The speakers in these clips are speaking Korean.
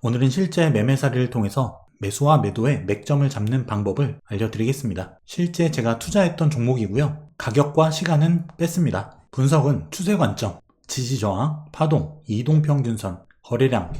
오늘은 실제 매매사례를 통해서 매수와 매도의 맥점을 잡는 방법을 알려드리겠습니다. 실제 제가 투자했던 종목이고요. 가격과 시간은 뺐습니다. 분석은 추세 관점, 지지저항, 파동, 이동평균선, 거래량,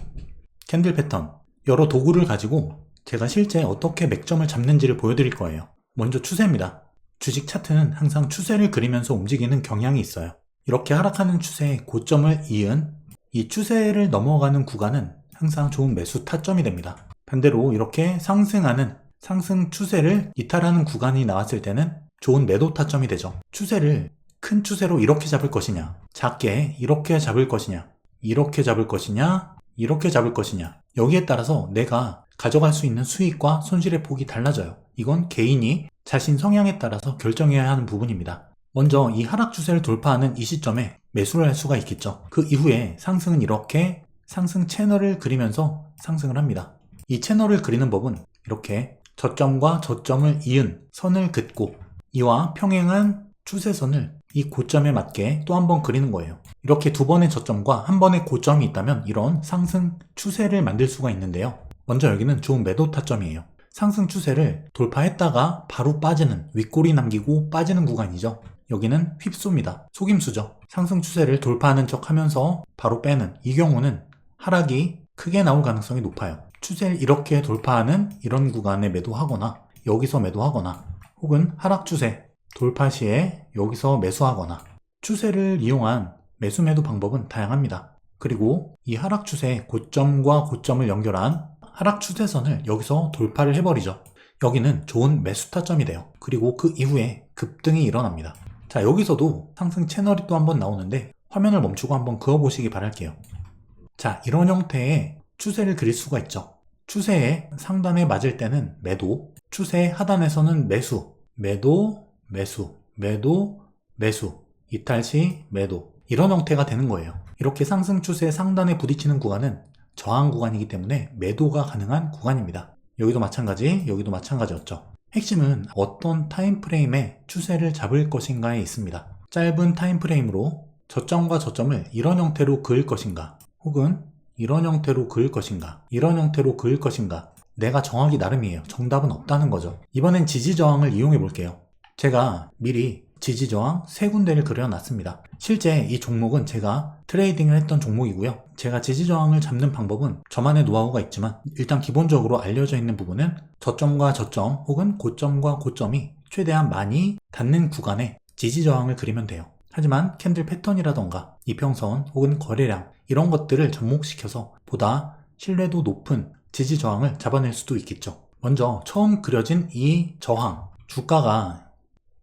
캔들 패턴 여러 도구를 가지고 제가 실제 어떻게 맥점을 잡는지를 보여드릴 거예요. 먼저 추세입니다. 주식 차트는 항상 추세를 그리면서 움직이는 경향이 있어요. 이렇게 하락하는 추세의 고점을 이은 이 추세를 넘어가는 구간은 항상 좋은 매수 타점이 됩니다. 반대로 이렇게 상승하는 상승 추세를 이탈하는 구간이 나왔을 때는 좋은 매도 타점이 되죠. 추세를 큰 추세로 이렇게 잡을 것이냐, 작게 이렇게 잡을 것이냐, 이렇게 잡을 것이냐, 이렇게 잡을 것이냐, 여기에 따라서 내가 가져갈 수 있는 수익과 손실의 폭이 달라져요. 이건 개인이 자신 성향에 따라서 결정해야 하는 부분입니다. 먼저 이 하락 추세를 돌파하는 이 시점에 매수를 할 수가 있겠죠. 그 이후에 상승은 이렇게 상승 채널을 그리면서 상승을 합니다. 이 채널을 그리는 법은 이렇게 저점과 저점을 이은 선을 긋고 이와 평행한 추세선을 이 고점에 맞게 또 한 번 그리는 거예요. 이렇게 두 번의 저점과 한 번의 고점이 있다면 이런 상승 추세를 만들 수가 있는데요. 먼저 여기는 좋은 매도 타점이에요. 상승 추세를 돌파했다가 바로 빠지는, 윗꼬리 남기고 빠지는 구간이죠. 여기는 휩소입니다. 속임수죠. 상승 추세를 돌파하는 척 하면서 바로 빼는, 이 경우는 하락이 크게 나올 가능성이 높아요. 추세를 이렇게 돌파하는 이런 구간에 매도하거나 여기서 매도하거나 혹은 하락 추세 돌파 시에 여기서 매수하거나 추세를 이용한 매수 매도 방법은 다양합니다. 그리고 이 하락 추세의 고점과 고점을 연결한 하락 추세선을 여기서 돌파를 해버리죠. 여기는 좋은 매수 타점이 돼요. 그리고 그 이후에 급등이 일어납니다. 자, 여기서도 상승 채널이 또 한번 나오는데 화면을 멈추고 한번 그어보시기 바랄게요. 자, 이런 형태의 추세를 그릴 수가 있죠. 추세의 상단에 맞을 때는 매도, 추세의 하단에서는 매수, 매도, 매수, 매도, 매수, 이탈 시 매도, 이런 형태가 되는 거예요. 이렇게 상승 추세의 상단에 부딪히는 구간은 저항 구간이기 때문에 매도가 가능한 구간입니다. 여기도 마찬가지, 여기도 마찬가지였죠. 핵심은 어떤 타임프레임에 추세를 잡을 것인가에 있습니다. 짧은 타임프레임으로 저점과 저점을 이런 형태로 그을 것인가, 혹은 이런 형태로 그을 것인가, 이런 형태로 그을 것인가, 내가 정하기 나름이에요. 정답은 없다는 거죠. 이번엔 지지저항을 이용해 볼게요. 제가 미리 지지저항 세 군데를 그려놨습니다. 실제 이 종목은 제가 트레이딩을 했던 종목이고요. 제가 지지저항을 잡는 방법은 저만의 노하우가 있지만 일단 기본적으로 알려져 있는 부분은 저점과 저점 혹은 고점과 고점이 최대한 많이 닿는 구간에 지지저항을 그리면 돼요. 하지만 캔들 패턴이라던가 이평선 혹은 거래량 이런 것들을 접목시켜서 보다 신뢰도 높은 지지저항을 잡아낼 수도 있겠죠. 먼저 처음 그려진 이 저항, 주가가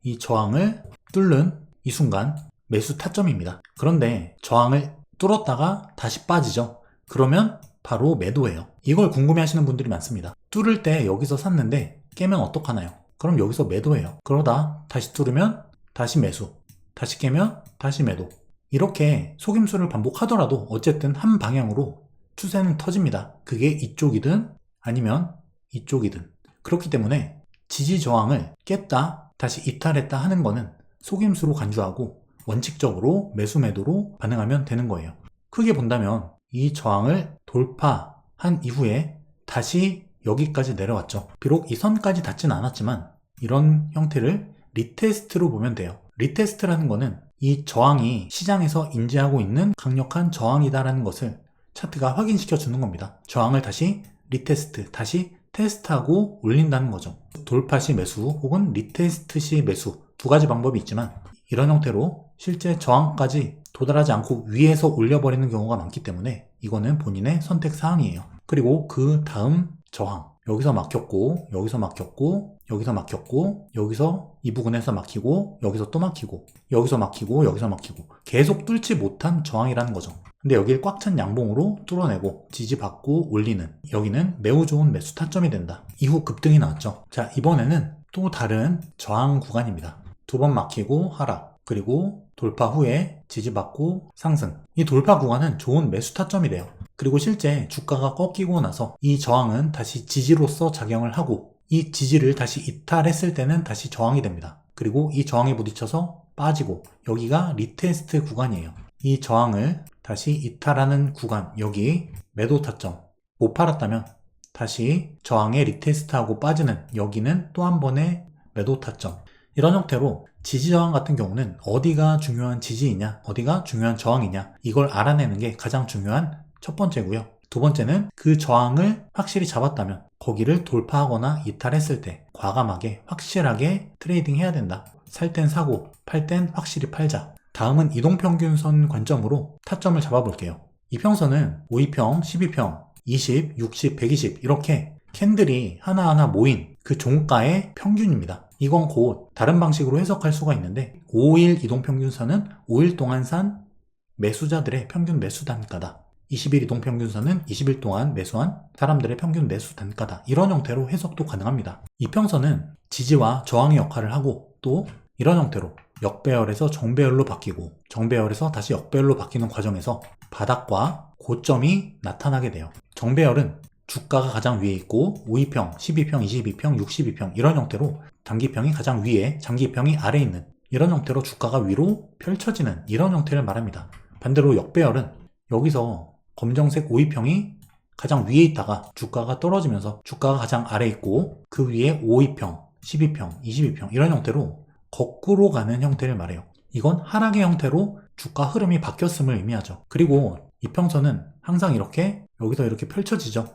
이 저항을 뚫는 이 순간 매수 타점입니다. 그런데 저항을 뚫었다가 다시 빠지죠. 그러면 바로 매도예요. 이걸 궁금해 하시는 분들이 많습니다. 뚫을 때 여기서 샀는데 깨면 어떡하나요? 그럼 여기서 매도예요. 그러다 다시 뚫으면 다시 매수, 다시 깨면 다시 매도. 이렇게 속임수를 반복하더라도 어쨌든 한 방향으로 추세는 터집니다. 그게 이쪽이든 아니면 이쪽이든. 그렇기 때문에 지지 저항을 깼다 다시 이탈했다 하는 거는 속임수로 간주하고 원칙적으로 매수 매도로 반응하면 되는 거예요. 크게 본다면 이 저항을 돌파한 이후에 다시 여기까지 내려왔죠. 비록 이 선까지 닿진 않았지만 이런 형태를 리테스트로 보면 돼요. 리테스트라는 거는 이 저항이 시장에서 인지하고 있는 강력한 저항이다라는 것을 차트가 확인시켜 주는 겁니다. 저항을 다시 리테스트, 다시 테스트하고 올린다는 거죠. 돌파 시 매수 혹은 리테스트 시 매수 두 가지 방법이 있지만 이런 형태로 실제 저항까지 도달하지 않고 위에서 올려버리는 경우가 많기 때문에 이거는 본인의 선택 사항이에요. 그리고 그 다음 저항, 여기서 막혔고 여기서 막혔고 여기서 막혔고 여기서 이 부분에서 막히고 여기서 또 막히고 여기서 막히고 여기서 막히고 계속 뚫지 못한 저항이라는 거죠. 근데 여기를 꽉 찬 양봉으로 뚫어내고 지지받고 올리는, 여기는 매우 좋은 매수 타점이 된다. 이후 급등이 나왔죠. 자, 이번에는 또 다른 저항 구간입니다. 두 번 막히고 하락, 그리고 돌파 후에 지지받고 상승. 이 돌파 구간은 좋은 매수 타점이 돼요. 그리고 실제 주가가 꺾이고 나서 이 저항은 다시 지지로서 작용을 하고 이 지지를 다시 이탈했을 때는 다시 저항이 됩니다. 그리고 이 저항에 부딪혀서 빠지고 여기가 리테스트 구간이에요. 이 저항을 다시 이탈하는 구간, 여기 매도 타점, 못 팔았다면 다시 저항에 리테스트하고 빠지는, 여기는 또 한 번의 매도 타점. 이런 형태로 지지저항 같은 경우는 어디가 중요한 지지이냐, 어디가 중요한 저항이냐, 이걸 알아내는 게 가장 중요한 첫 번째고요. 두 번째는 그 저항을 확실히 잡았다면 거기를 돌파하거나 이탈했을 때 과감하게 확실하게 트레이딩 해야 된다. 살 땐 사고 팔 땐 확실히 팔자. 다음은 이동평균선 관점으로 타점을 잡아볼게요. 이평선은 5이평, 12평, 20, 60, 120 이렇게 캔들이 하나하나 모인 그 종가의 평균입니다. 이건 곧 다른 방식으로 해석할 수가 있는데 5일 이동평균선은 5일 동안 산 매수자들의 평균 매수 단가다. 20일 이동평균선은 20일 동안 매수한 사람들의 평균 매수 단가다. 이런 형태로 해석도 가능합니다. 이평선은 지지와 저항의 역할을 하고 또 이런 형태로 역배열에서 정배열로 바뀌고 정배열에서 다시 역배열로 바뀌는 과정에서 바닥과 고점이 나타나게 돼요. 정배열은 주가가 가장 위에 있고 5이평, 12평, 22평, 62평 이런 형태로 단기평이 가장 위에, 장기평이 아래에 있는 이런 형태로 주가가 위로 펼쳐지는 이런 형태를 말합니다. 반대로 역배열은 여기서 검정색 5이평이 가장 위에 있다가 주가가 떨어지면서 주가가 가장 아래에 있고 그 위에 5이평, 12평, 22평 이런 형태로 거꾸로 가는 형태를 말해요. 이건 하락의 형태로 주가 흐름이 바뀌었음을 의미하죠. 그리고 이평선은 항상 이렇게 여기서 이렇게 펼쳐지죠.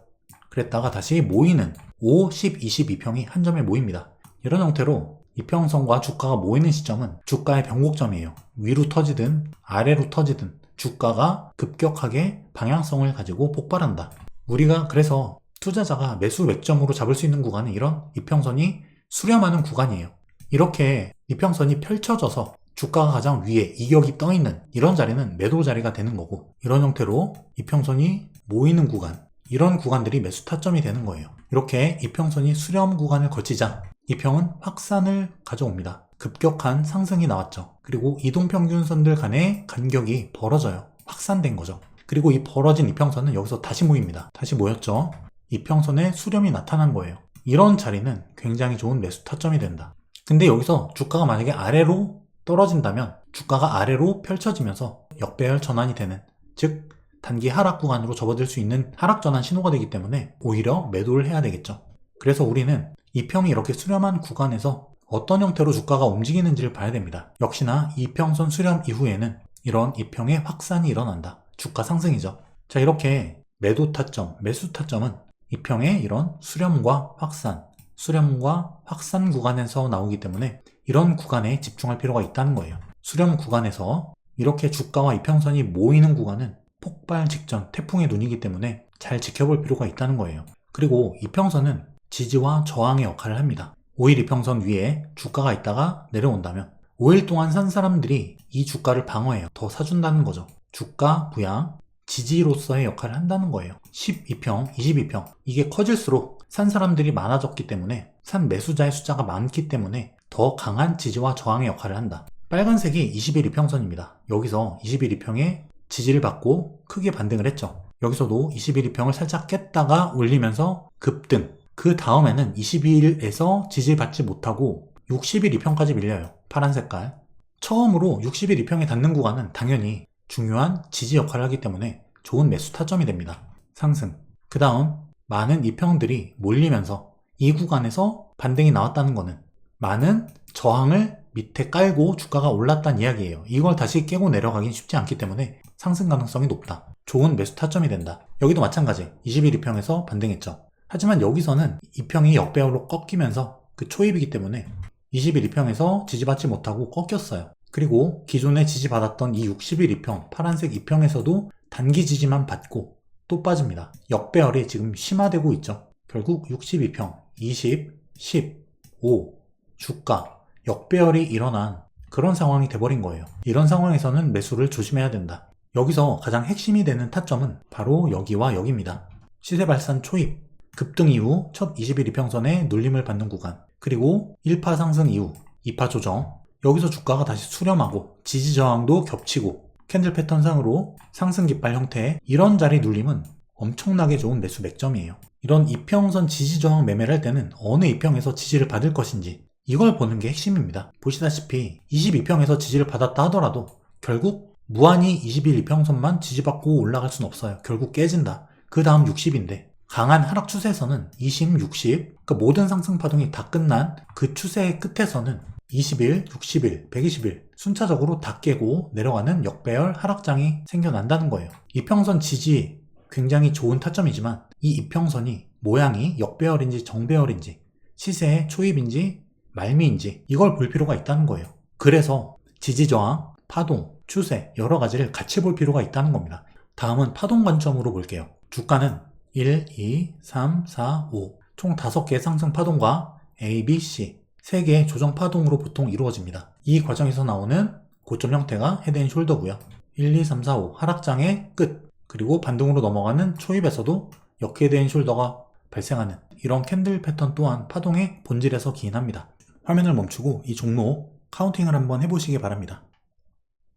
그랬다가 다시 모이는 5, 10, 22평이 한 점에 모입니다. 이런 형태로 이평선과 주가가 모이는 시점은 주가의 변곡점이에요. 위로 터지든 아래로 터지든 주가가 급격하게 방향성을 가지고 폭발한다. 우리가 그래서 투자자가 매수 맥점으로 잡을 수 있는 구간은 이런 이평선이 수렴하는 구간이에요. 이렇게 이평선이 펼쳐져서 주가가 가장 위에 이격이 떠있는 이런 자리는 매도 자리가 되는 거고 이런 형태로 이평선이 모이는 구간, 이런 구간들이 매수 타점이 되는 거예요. 이렇게 이평선이 수렴 구간을 거치자 이평은 확산을 가져옵니다. 급격한 상승이 나왔죠. 그리고 이동평균선들 간의 간격이 벌어져요. 확산된 거죠. 그리고 이 벌어진 이평선은 여기서 다시 모입니다. 다시 모였죠. 이평선의 수렴이 나타난 거예요. 이런 자리는 굉장히 좋은 매수 타점이 된다. 근데 여기서 주가가 만약에 아래로 떨어진다면 주가가 아래로 펼쳐지면서 역배열 전환이 되는, 즉 단기 하락 구간으로 접어들 수 있는 하락 전환 신호가 되기 때문에 오히려 매도를 해야 되겠죠. 그래서 우리는 이평이 이렇게 수렴한 구간에서 어떤 형태로 주가가 움직이는지를 봐야 됩니다. 역시나 이평선 수렴 이후에는 이런 이평의 확산이 일어난다. 주가 상승이죠. 자, 이렇게 매도 타점, 매수 타점은 이평의 이런 수렴과 확산, 수렴과 확산 구간에서 나오기 때문에 이런 구간에 집중할 필요가 있다는 거예요. 수렴 구간에서 이렇게 주가와 이평선이 모이는 구간은 폭발 직전 태풍의 눈이기 때문에 잘 지켜볼 필요가 있다는 거예요. 그리고 이평선은 지지와 저항의 역할을 합니다. 5일 이평선 위에 주가가 있다가 내려온다면 5일 동안 산 사람들이 이 주가를 방어해요. 더 사준다는 거죠. 주가 부양, 지지로서의 역할을 한다는 거예요. 12평, 22평 이게 커질수록 산 사람들이 많아졌기 때문에 산 매수자의 숫자가 많기 때문에 더 강한 지지와 저항의 역할을 한다. 빨간색이 20일 이평선입니다. 여기서 20일 이평에 지지를 받고 크게 반등을 했죠. 여기서도 20일 이평을 살짝 깼다가 올리면서 급등. 그 다음에는 22일에서 지지를 받지 못하고 60일 이평까지 밀려요. 파란 색깔. 처음으로 60일 이평에 닿는 구간은 당연히 중요한 지지 역할을 하기 때문에 좋은 매수 타점이 됩니다. 상승. 그 다음 많은 이평들이 몰리면서 이 구간에서 반등이 나왔다는 거는 많은 저항을 밑에 깔고 주가가 올랐다는 이야기예요. 이걸 다시 깨고 내려가긴 쉽지 않기 때문에 상승 가능성이 높다. 좋은 매수 타점이 된다. 여기도 마찬가지. 20일 이평에서 반등했죠. 하지만 여기서는 이평이 역배열로 꺾이면서 그 초입이기 때문에 20일 이평에서 지지받지 못하고 꺾였어요. 그리고 기존에 지지받았던 이 60일 이평, 파란색 이평에서도 단기 지지만 받고 또 빠집니다. 역배열이 지금 심화되고 있죠. 결국 62평, 20, 10, 5, 주가, 역배열이 일어난 그런 상황이 돼버린 거예요. 이런 상황에서는 매수를 조심해야 된다. 여기서 가장 핵심이 되는 타점은 바로 여기와 여기입니다. 시세 발산 초입, 급등 이후 첫 20일 이평선에 눌림을 받는 구간, 그리고 1파 상승 이후 2파 조정, 여기서 주가가 다시 수렴하고 지지 저항도 겹치고 캔들 패턴상으로 상승 깃발 형태의 이런 자리 눌림은 엄청나게 좋은 매수 맥점이에요. 이런 이평선 지지 저항 매매를 할 때는 어느 이평에서 지지를 받을 것인지 이걸 보는 게 핵심입니다. 보시다시피 22평에서 지지를 받았다 하더라도 결국 무한히 21 이평선만 지지받고 올라갈 수는 없어요. 결국 깨진다. 그 다음 60인데 강한 하락 추세에서는 20, 60, 그러니까 모든 상승 파동이 다 끝난 그 추세의 끝에서는 20일, 60일, 120일 순차적으로 다 깨고 내려가는 역배열 하락장이 생겨난다는 거예요. 이평선 지지 굉장히 좋은 타점이지만 이 이평선이 모양이 역배열인지 정배열인지 시세의 초입인지 말미인지 이걸 볼 필요가 있다는 거예요. 그래서 지지저항, 파동, 추세 여러 가지를 같이 볼 필요가 있다는 겁니다. 다음은 파동 관점으로 볼게요. 주가는 1, 2, 3, 4, 5 총 5개의 상승 파동과 A, B, C 3개의 조정 파동으로 보통 이루어집니다. 이 과정에서 나오는 고점 형태가 헤드앤숄더고요. 1, 2, 3, 4, 5 하락장의 끝 그리고 반등으로 넘어가는 초입에서도 역헤드앤숄더가 발생하는 이런 캔들 패턴 또한 파동의 본질에서 기인합니다. 화면을 멈추고 이 종목 카운팅을 한번 해보시기 바랍니다.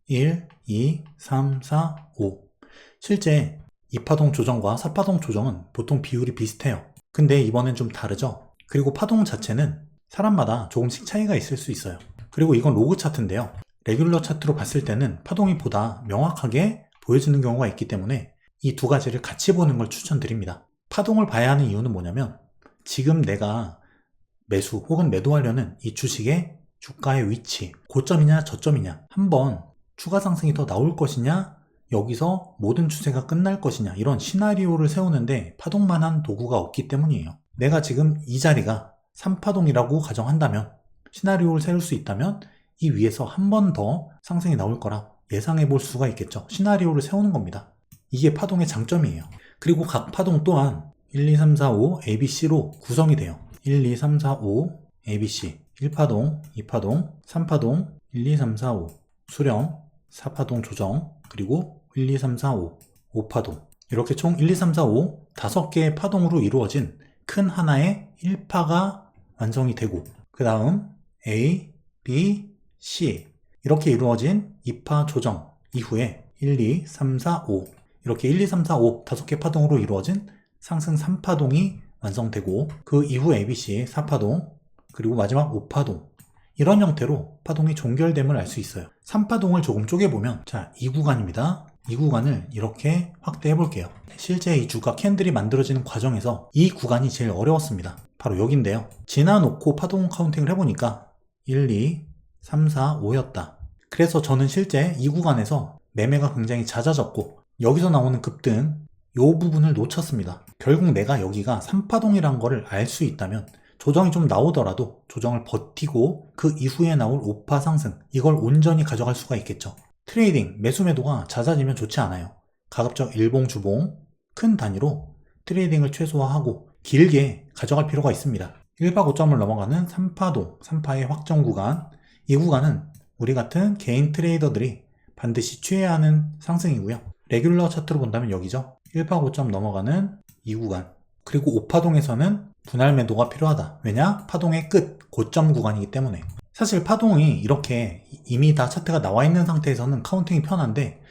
1, 2, 3, 4, 5 실제 2파동 조정과 4파동 조정은 보통 비율이 비슷해요. 근데 이번엔 좀 다르죠? 그리고 파동 자체는 사람마다 조금씩 차이가 있을 수 있어요. 그리고 이건 로그 차트인데요. 레귤러 차트로 봤을 때는 파동이 보다 명확하게 보여지는 경우가 있기 때문에 이 두 가지를 같이 보는 걸 추천드립니다. 파동을 봐야 하는 이유는 뭐냐면 지금 내가 매수 혹은 매도하려는 이 주식의 주가의 위치, 고점이냐 저점이냐, 한번 추가 상승이 더 나올 것이냐, 여기서 모든 추세가 끝날 것이냐 이런 시나리오를 세우는데 파동만한 도구가 없기 때문이에요. 내가 지금 이 자리가 3파동이라고 가정한다면 시나리오를 세울 수 있다면 이 위에서 한 번 더 상승이 나올 거라 예상해 볼 수가 있겠죠. 시나리오를 세우는 겁니다. 이게 파동의 장점이에요. 그리고 각 파동 또한 1, 2, 3, 4, 5 ABC로 구성이 돼요. 1, 2, 3, 4, 5 ABC 1파동, 2파동, 3파동 1, 2, 3, 4, 5 수렴 4파동 조정 그리고 1, 2, 3, 4, 5 5파동 이렇게 총 1, 2, 3, 4, 5 5개의 파동으로 이루어진 큰 하나의 1파가 완성이 되고 그 다음 A, B, C 이렇게 이루어진 2파 조정 이후에 1, 2, 3, 4, 5 이렇게 1, 2, 3, 4, 5 5개 파동으로 이루어진 상승 3파동이 완성되고 그 이후 ABC 4파동 그리고 마지막 5파동 이런 형태로 파동이 종결됨을 알 수 있어요. 3파동을 조금 쪼개보면 이 구간입니다. 이 구간을 이렇게 확대해 볼게요. 실제 이 주가 캔들이 만들어지는 과정에서 이 구간이 제일 어려웠습니다. 바로 여기인데요. 지나놓고 파동 카운팅을 해보니까 1, 2, 3, 4, 5였다. 그래서 저는 실제 이 구간에서 매매가 굉장히 잦아졌고 여기서 나오는 급등 이 부분을 놓쳤습니다. 결국 내가 여기가 3파동이란 거를 알 수 있다면 조정이 좀 나오더라도 조정을 버티고 그 이후에 나올 5파 상승 이걸 온전히 가져갈 수가 있겠죠. 트레이딩, 매수 매도가 잦아지면 좋지 않아요. 가급적 일봉, 주봉, 큰 단위로 트레이딩을 최소화하고 길게 가져갈 필요가 있습니다. 1파 고점을 넘어가는 3파동, 3파의 확정 구간 이 구간은 우리 같은 개인 트레이더들이 반드시 취해야 하는 상승이고요. 레귤러 차트로 본다면 여기죠. 1파 고점 넘어가는 이 구간 그리고 5파동에서는 분할 매도가 필요하다. 왜냐? 파동의 끝, 고점 구간이기 때문에. 사실 파동이 이렇게 이미 다 차트가 나와 있는 상태에서는 카운팅이 편한데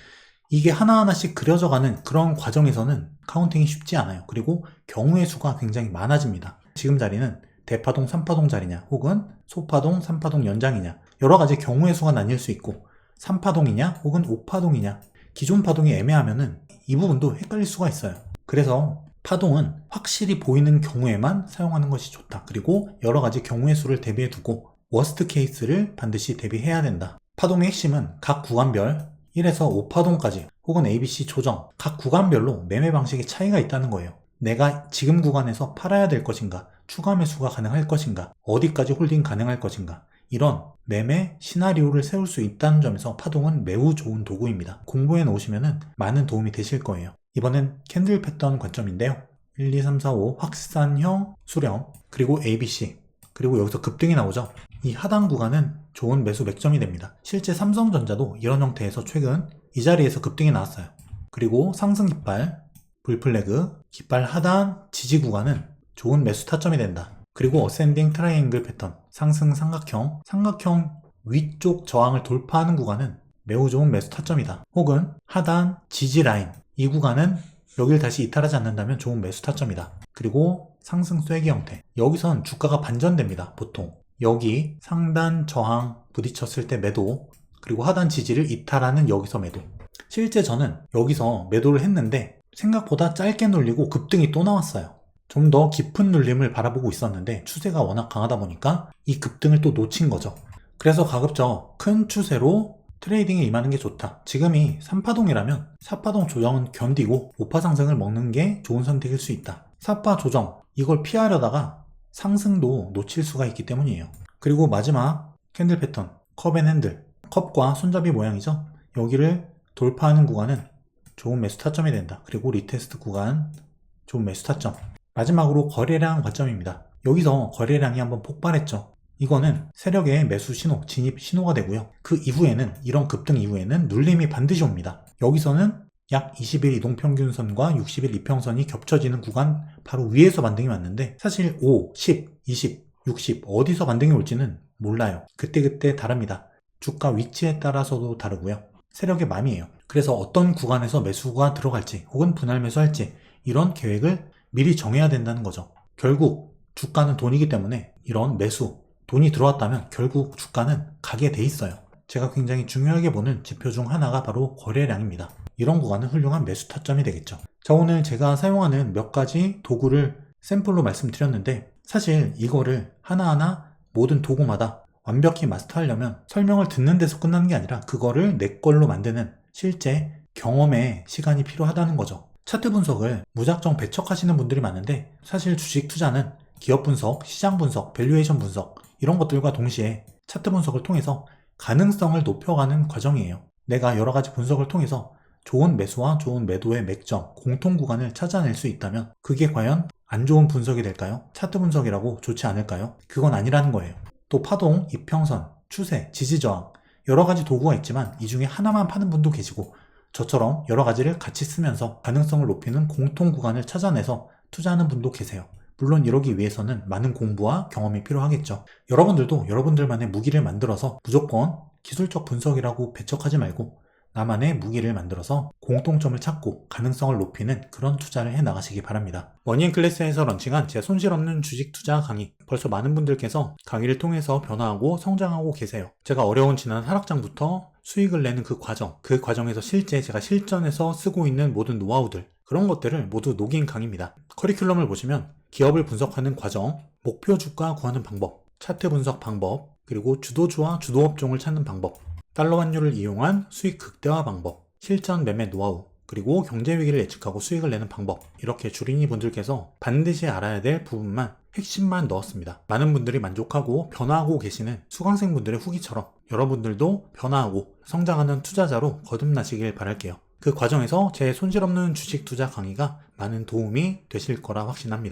이게 하나하나씩 그려져가는 그런 과정에서는 카운팅이 쉽지 않아요. 그리고 경우의 수가 굉장히 많아집니다. 지금 자리는 대파동 3파동 자리냐 혹은 소파동 3파동 연장이냐 여러 가지 경우의 수가 나뉠 수 있고 3파동이냐 혹은 5파동이냐 기존 파동이 애매하면은 이 부분도 헷갈릴 수가 있어요. 그래서 파동은 확실히 보이는 경우에만 사용하는 것이 좋다. 그리고 여러 가지 경우의 수를 대비해 두고 워스트 케이스를 반드시 대비해야 된다. 파동의 핵심은 각 구간별 1에서 5파동까지 혹은 ABC 조정 각 구간별로 매매 방식의 차이가 있다는 거예요. 내가 지금 구간에서 팔아야 될 것인가, 추가 매수가 가능할 것인가, 어디까지 홀딩 가능할 것인가 이런 매매 시나리오를 세울 수 있다는 점에서 파동은 매우 좋은 도구입니다. 공부해 놓으시면 많은 도움이 되실 거예요. 이번엔 캔들 패턴 관점인데요. 1, 2, 3, 4, 5 확산형 수렴 그리고 ABC 그리고 여기서 급등이 나오죠. 이 하단 구간은 좋은 매수 맥점이 됩니다. 실제 삼성전자도 이런 형태에서 최근 이 자리에서 급등이 나왔어요. 그리고 상승 깃발, 불플래그, 깃발 하단 지지 구간은 좋은 매수 타점이 된다. 그리고 어센딩 트라이앵글 패턴, 상승 삼각형 위쪽 저항을 돌파하는 구간은 매우 좋은 매수 타점이다. 혹은 하단 지지 라인, 이 구간은 여기를 다시 이탈하지 않는다면 좋은 매수 타점이다. 그리고 상승 쐐기 형태, 여기선 주가가 반전됩니다. 보통 여기 상단 저항 부딪혔을 때 매도, 그리고 하단 지지를 이탈하는 여기서 매도. 실제 저는 여기서 매도를 했는데 생각보다 짧게 눌리고 급등이 또 나왔어요. 좀 더 깊은 눌림을 바라보고 있었는데 추세가 워낙 강하다 보니까 이 급등을 또 놓친 거죠. 그래서 가급적 큰 추세로 트레이딩에 임하는 게 좋다. 지금이 3파동이라면 4파동 조정은 견디고 5파 상승을 먹는 게 좋은 선택일 수 있다. 4파 조정, 이걸 피하려다가 상승도 놓칠 수가 있기 때문이에요. 그리고 마지막 캔들 패턴, 컵 앤 핸들, 컵과 손잡이 모양이죠. 여기를 돌파하는 구간은 좋은 매수 타점이 된다. 그리고 리테스트 구간, 좋은 매수 타점. 마지막으로 거래량 관점입니다. 여기서 거래량이 한번 폭발했죠. 이거는 세력의 매수 신호, 진입 신호가 되고요. 그 이후에는, 이런 급등 이후에는 눌림이 반드시 옵니다. 여기서는 약 20일 이동평균선과 60일 이평선이 겹쳐지는 구간 바로 위에서 반등이 왔는데 사실 5, 10, 20, 60 어디서 반등이 올지는 몰라요. 그때그때 다릅니다. 주가 위치에 따라서도 다르고요. 세력의 맘이에요. 그래서 어떤 구간에서 매수가 들어갈지 혹은 분할 매수할지 이런 계획을 미리 정해야 된다는 거죠. 결국 주가는 돈이기 때문에 이런 매수, 돈이 들어왔다면 결국 주가는 가게 돼 있어요. 제가 굉장히 중요하게 보는 지표 중 하나가 바로 거래량입니다. 이런 구간은 훌륭한 매수 타점이 되겠죠. 자, 오늘 제가 사용하는 몇 가지 도구를 샘플로 말씀드렸는데 사실 이거를 하나하나 모든 도구마다 완벽히 마스터하려면 설명을 듣는 데서 끝나는 게 아니라 그거를 내 걸로 만드는 실제 경험의 시간이 필요하다는 거죠. 차트 분석을 무작정 배척하시는 분들이 많은데 사실 주식 투자는 기업 분석, 시장 분석, 밸류에이션 분석 이런 것들과 동시에 차트 분석을 통해서 가능성을 높여가는 과정이에요. 내가 여러 가지 분석을 통해서 좋은 매수와 좋은 매도의 맥점, 공통 구간을 찾아낼 수 있다면 그게 과연 안 좋은 분석이 될까요? 차트 분석이라고 좋지 않을까요? 그건 아니라는 거예요. 또 파동, 이평선, 추세, 지지저항 여러 가지 도구가 있지만 이 중에 하나만 파는 분도 계시고 저처럼 여러 가지를 같이 쓰면서 가능성을 높이는 공통 구간을 찾아내서 투자하는 분도 계세요. 물론 이러기 위해서는 많은 공부와 경험이 필요하겠죠. 여러분들도 여러분들만의 무기를 만들어서 무조건 기술적 분석이라고 배척하지 말고 나만의 무기를 만들어서 공통점을 찾고 가능성을 높이는 그런 투자를 해 나가시기 바랍니다. 머니앤클래스에서 런칭한 제 손실 없는 주식 투자 강의, 벌써 많은 분들께서 강의를 통해서 변화하고 성장하고 계세요. 제가 어려운 지난 하락장부터 수익을 내는 그 과정에서 실제 제가 실전에서 쓰고 있는 모든 노하우들, 그런 것들을 모두 녹인 강의입니다. 커리큘럼을 보시면 기업을 분석하는 과정, 목표 주가 구하는 방법, 차트 분석 방법, 그리고 주도주와 주도업종을 찾는 방법, 달러 환율을 이용한 수익 극대화 방법, 실전 매매 노하우, 그리고 경제위기를 예측하고 수익을 내는 방법, 이렇게 주린이 분들께서 반드시 알아야 될 부분만 핵심만 넣었습니다. 많은 분들이 만족하고 변화하고 계시는 수강생분들의 후기처럼 여러분들도 변화하고 성장하는 투자자로 거듭나시길 바랄게요. 그 과정에서 제 손실 없는 주식 투자 강의가 많은 도움이 되실 거라 확신합니다.